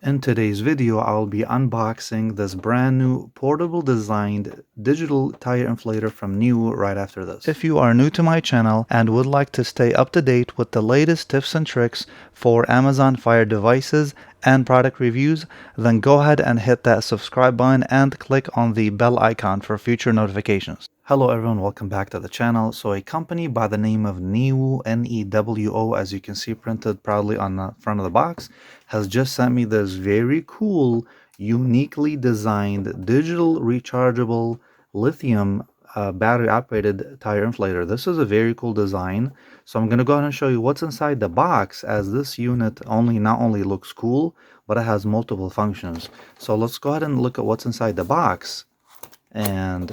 In today's video, I'll be unboxing this brand new portable designed digital tire inflator from NEWO right after this. If you are new to my channel and would like to stay up to date with the latest tips and tricks for Amazon Fire devices and product reviews, then go ahead and hit that subscribe button and click on the bell icon for future notifications. Hello everyone, welcome back to the channel. So a company by the name of NEWO, N-E-W-O, as you can see printed proudly on the front of the box, has just sent me this very cool, uniquely designed, digital rechargeable lithium battery operated tire inflator. This is a very cool design. So I'm going to go ahead and show you what's inside the box, as this unit not only looks cool, but it has multiple functions. So let's go ahead and look at what's inside the box, and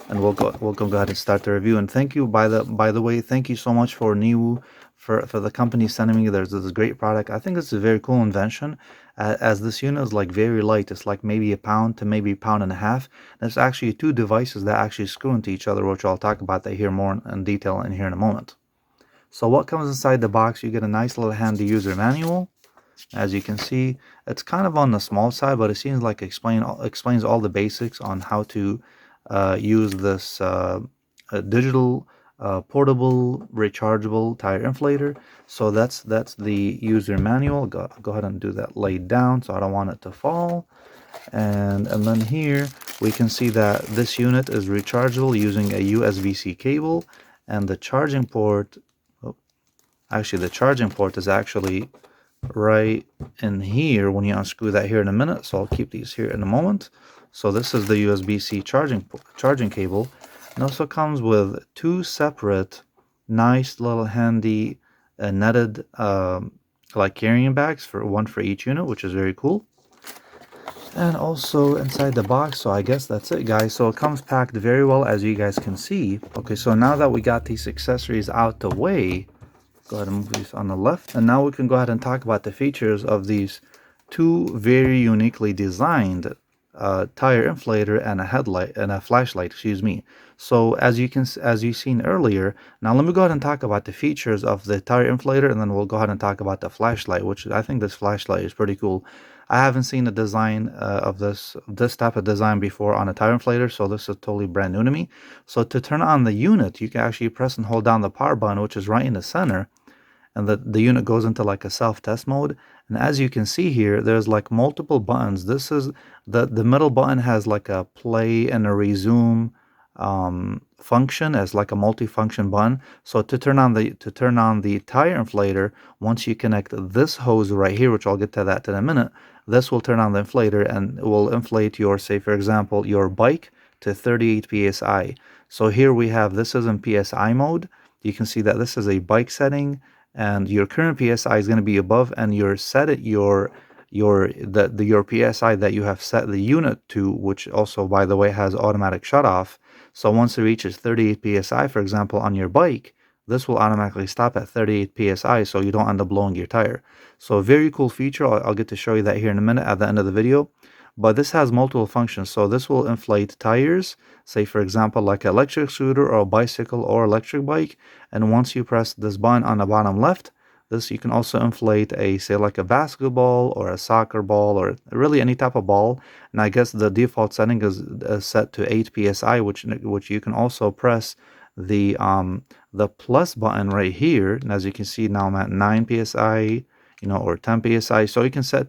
we'll go ahead and start the review. And thank you, by the way, thank you so much for NEWO, for the company sending me this great product. I think it's a very cool invention, as this unit is like very light. It's like maybe a pound to maybe a pound and a half. There's actually two devices that actually screw into each other, which I'll talk about that here more in detail in here in a moment. So what comes inside the box, you get a nice little handy user manual. As you can see, it's kind of on the small side, but it seems like explains all the basics on how to use this digital portable rechargeable tire inflator. So that's the user manual. Go ahead and do that laid down, so I don't want it to fall. And then here we can see that this unit is rechargeable using a USB-C cable, and the charging port, actually the charging port is actually right in here when you unscrew that here in a minute. So I'll keep these here in a moment. So this is the USB-C charging cable. It also comes with two separate nice little handy netted like carrying bags, one for each unit, which is very cool. And also inside the box, so I guess that's it, guys. So it comes packed very well, as you guys can see. Okay, so now that we got these accessories out the way, go ahead and move these on the left, and now we can go ahead and talk about the features of these two very uniquely designed tire inflator and a headlight and a flashlight, excuse me. So as you've seen earlier, now let me go ahead and talk about the features of the tire inflator, and then we'll go ahead and talk about the flashlight, which I think this flashlight is pretty cool. I haven't seen a design of this type of design before on a tire inflator, so this is totally brand new to me. So to turn on the unit, you can actually press and hold down the power button, which is right in the center, and the unit goes into like a self-test mode. And as you can see here, there's like multiple buttons. This is the middle button has like a play and a resume function as like a multi-function button. So to turn on the tire inflator, once you connect this hose right here, which I'll get to that in a minute, this will turn on the inflator and it will inflate your, say for example, your bike to 38 psi. So here we have, this is in psi mode. You can see that this is a bike setting, and your current psi is going to be above, and your psi that you have set the unit to, which also, by the way, has automatic shut off. So once it reaches 38 psi, for example, on your bike, this will automatically stop at 38 psi, so you don't end up blowing your tire. So a very cool feature. I'll get to show you that here in a minute at the end of the video. But this has multiple functions. So this will inflate tires, say for example like an electric scooter or a bicycle or electric bike. And once you press this button on the bottom left, this you can also inflate a, say like a basketball or a soccer ball, or really any type of ball. And I guess the default setting is set to 8 psi, which you can also press the plus button right here. And as you can see, now I'm at 9 psi, or 10 psi. So you can set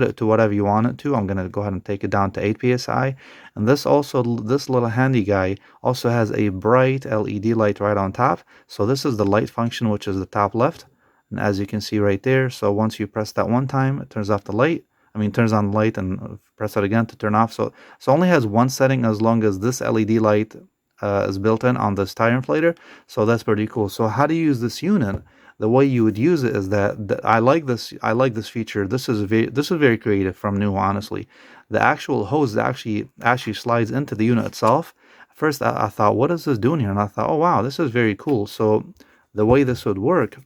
it to whatever you want it to. I'm gonna go ahead and take it down to 8 psi. And this little handy guy also has a bright LED light right on top. So this is the light function, which is the top left. And as you can see right there, so once you press that one time, it turns off the light. Turns on the light, and press it again to turn off. So it only has one setting, as long as this LED light is built in on this tire inflator. So that's pretty cool. So how to use this unit? The way you would use it is that I like this feature. This is very creative from NEWO, honestly. The actual hose actually slides into the unit itself. At first I thought, what is this doing here? And I thought, oh wow, this is very cool. So the way this would work,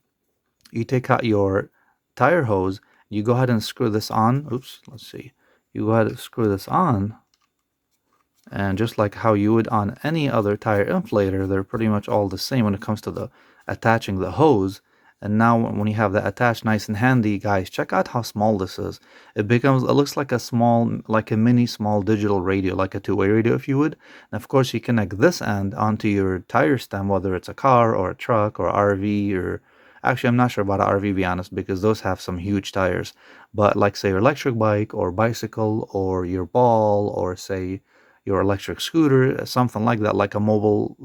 you take out your tire hose, you go ahead and screw this on. Oops, let's see. You go ahead and screw this on, and just like how you would on any other tire inflator, they're pretty much all the same when it comes to the attaching the hose. And now when you have that attached nice and handy, guys, check out how small this is. It looks like a mini small digital radio, like a two-way radio if you would. And of course you connect this end onto your tire stem, whether it's a car or a truck or RV, or actually I'm not sure about an RV, to be honest, because those have some huge tires. But like say your electric bike or bicycle or your ball, or say your electric scooter, something like that, like a mobile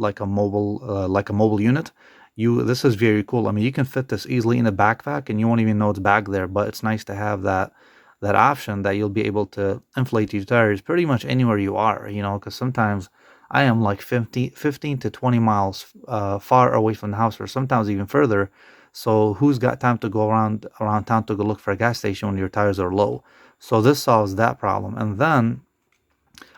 unit. This is very cool. I mean, you can fit this easily in a backpack and you won't even know it's back there, but it's nice to have that option that you'll be able to inflate your tires pretty much anywhere you are, because sometimes I am like 15 to 20 miles far away from the house, or sometimes even further. So who's got time to go around town to go look for a gas station when your tires are low? So this solves that problem. And then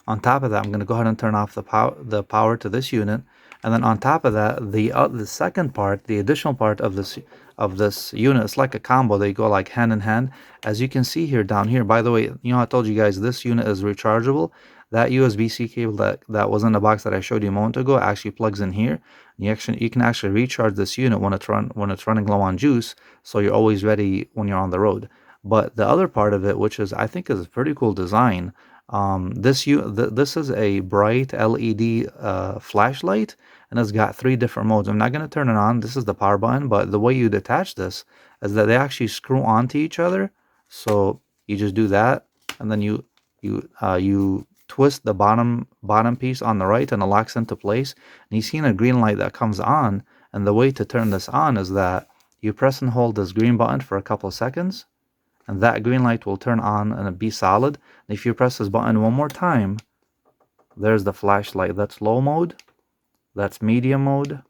on top of that, I'm going to go ahead and turn off the power to this unit. And then on top of that, the second part, the additional part of this unit, it's like a combo. They go like hand in hand. As you can see here down here, by the way, I told you guys this unit is rechargeable. That USB-C cable that was in the box that I showed you a moment ago actually plugs in here. You can actually recharge this unit when it's running low on juice, so you're always ready when you're on the road. But the other part of it, which I think is a pretty cool design, this is a bright LED flashlight, and it's got 3 different modes. I'm not going to turn it on. This is the power button, but the way you detach this is that they actually screw onto each other. So you just do that, and then you twist the bottom piece on the right, and it locks into place. And you see a green light that comes on, and the way to turn this on is that you press and hold this green button for a couple of seconds, and that green light will turn on and be solid. And if you press this button one more time, there's the flashlight. That's low mode, that's medium mode,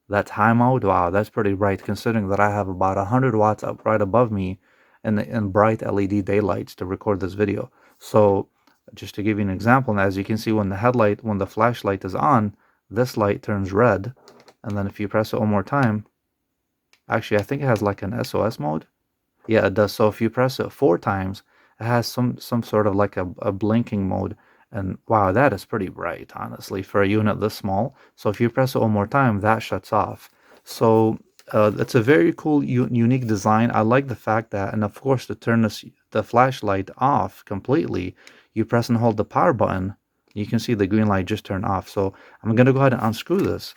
that's high mode. Wow, that's pretty bright considering that I have about 100 watts up right above me in bright LED daylights to record this video. So just to give you an example, as you can see, when the flashlight is on, this light turns red. And then if you press it one more time, actually I think it has like an SOS mode. Yeah, it does. So if you press it 4 times, it has some sort of like a blinking mode. And wow, that is pretty bright, honestly, for a unit this small. So if you press it one more time, that shuts off. So it's a very cool, unique design. I like the fact that, and of course, to turn the flashlight off completely, you press and hold the power button. You can see the green light just turn off. So I'm going to go ahead and unscrew this,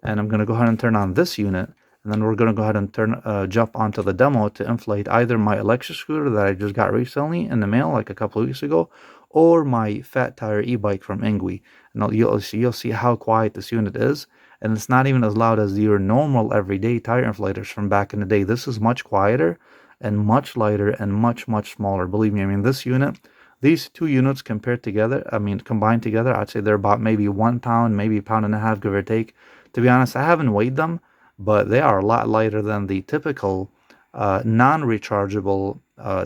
and I'm going to go ahead and turn on this unit. And then we're going to go ahead and jump onto the demo to inflate either my electric scooter that I just got recently in the mail like a couple of weeks ago, or my fat tire e-bike from Ingui. And you'll see how quiet this unit is. And it's not even as loud as your normal everyday tire inflators from back in the day. This is much quieter and much lighter and much, much smaller. Believe me, I mean, these 2 units combined together, I'd say they're about maybe 1 pound, maybe a pound and a half, give or take. To be honest, I haven't weighed them, but they are a lot lighter than the typical non-rechargeable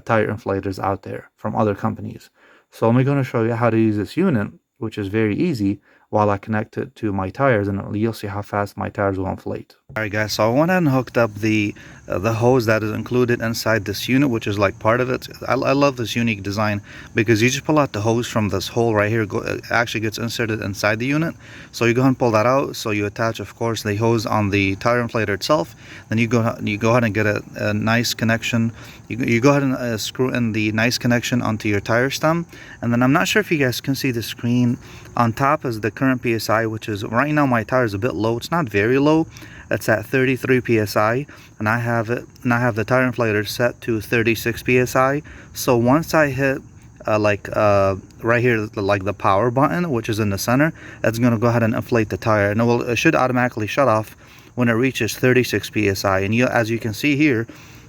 tire inflators out there from other companies. So I'm going to show you how to use this unit, which is very easy, while I connect it to my tires, and you'll see how fast my tires will inflate. Alright guys, so I went ahead and hooked up the hose that is included inside this unit, which is like part of it. I love this unique design because you just pull out the hose from this hole right here. It actually gets inserted inside the unit. So you go ahead and pull that out. So you attach, of course, the hose on the tire inflator itself. Then you go ahead and get a nice connection. You go ahead and screw in the nice connection onto your tire stem. And then I'm not sure if you guys can see the screen. On top is the current PSI, which is right now my tire is a bit low. It's not very low. It's at 33 psi, and I have the tire inflator set to 36 psi. So once I hit right here, like the power button, which is in the center, that's gonna go ahead and inflate the tire, and it should automatically shut off when it reaches 36 psi. And as you can see here,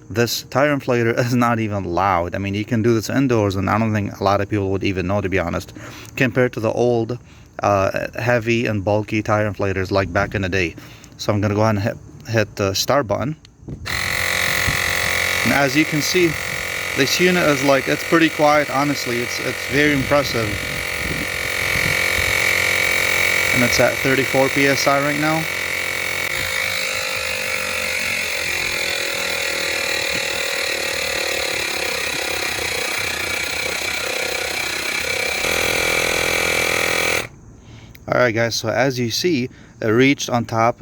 this tire inflator is not even loud. I mean, you can do this indoors, and I don't think a lot of people would even know, to be honest, compared to the old heavy and bulky tire inflators like back in the day. So I'm going to go ahead and hit the start button. And as you can see, this unit is it's pretty quiet, honestly. It's very impressive. And it's at 34 psi right now. Alright guys, so as you see, it reached on top,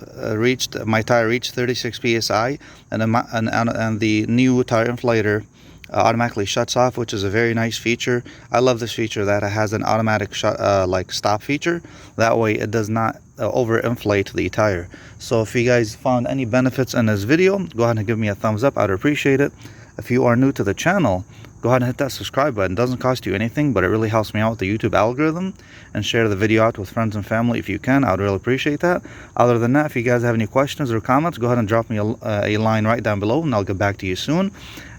my tire reached 36 psi, and the new tire inflator automatically shuts off, which is a very nice feature. I love this feature that it has an automatic like stop feature. That way it does not overinflate the tire. So if you guys found any benefits in this video, go ahead and give me a thumbs up. I'd appreciate it. If you are new to the channel, go ahead and hit that subscribe button. It doesn't cost you anything, but it really helps me out with the YouTube algorithm. And share the video out with friends and family if you can. I would really appreciate that. Other than that, if you guys have any questions or comments, go ahead and drop me a line right down below, and I'll get back to you soon.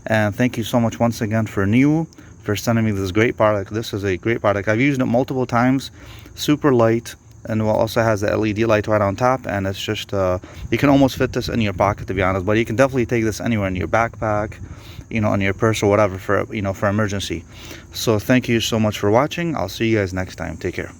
And thank you so much once again for NEWO for sending me this great product. This is a great product. I've used it multiple times. Super light, and it also has the LED light right on top, and it's just you can almost fit this in your pocket, to be honest, but you can definitely take this anywhere, in your backpack, you know, in your purse or whatever, for, you know, for emergency. So thank you so much for watching. I'll see you guys next time. Take care.